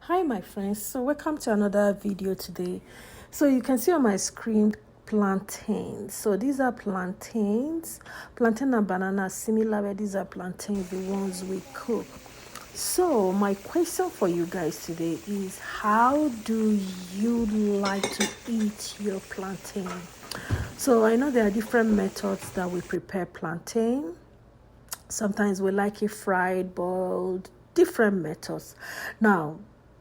Hi my friends, so welcome to another video today. So you can see on my screen plantains. So these are plantains. Plantain and banana are similar, but these are plantains, the ones we cook. So my question for you guys today is, how do you like to eat your plantain? So I know there are different methods that we prepare plantain. Sometimes we like it fried, boiled, different methods. Now,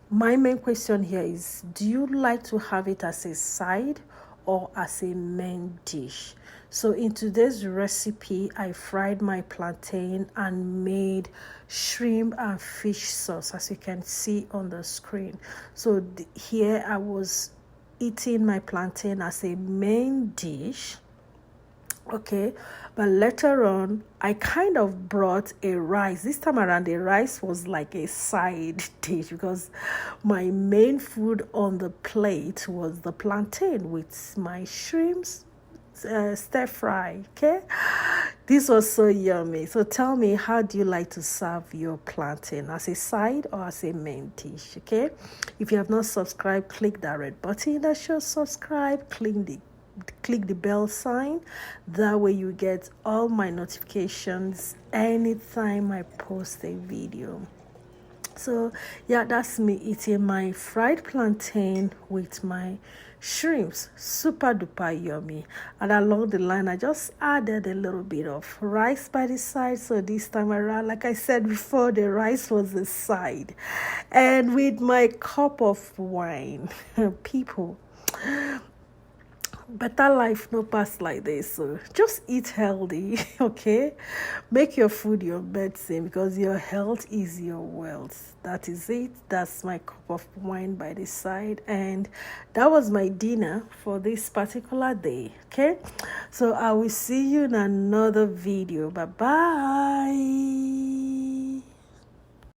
my main question here is, do you like to have it as a side or as a main dish? So in today's recipe, I fried my plantain and made shrimp and fish sauce, as you can see on the screen. So here I was eating my plantain as a main dish. Okay, but later on I kind of brought a rice. This time around the rice was like a side dish because my main food on the plate was the plantain with my shrimps stir fry. Okay, this was so yummy. So tell me, how do you like to serve your plantain, as a side or as a main dish? Okay, if you have not subscribed, click that red button that shows subscribe. Click the bell sign. That way you get all my notifications anytime I post a video. So yeah, that's me eating my fried plantain with my shrimps. Super duper yummy. And along the line I just added a little bit of rice by the side. So this time around, like I said before, the rice was the side, and with my cup of wine. People, better life no pass like this. So just eat healthy. Okay, make your food your medicine, because your health is your wealth. That is it. That's my cup of wine by the side, and that was my dinner for this particular day. Okay, so I will see you in another video. Bye bye.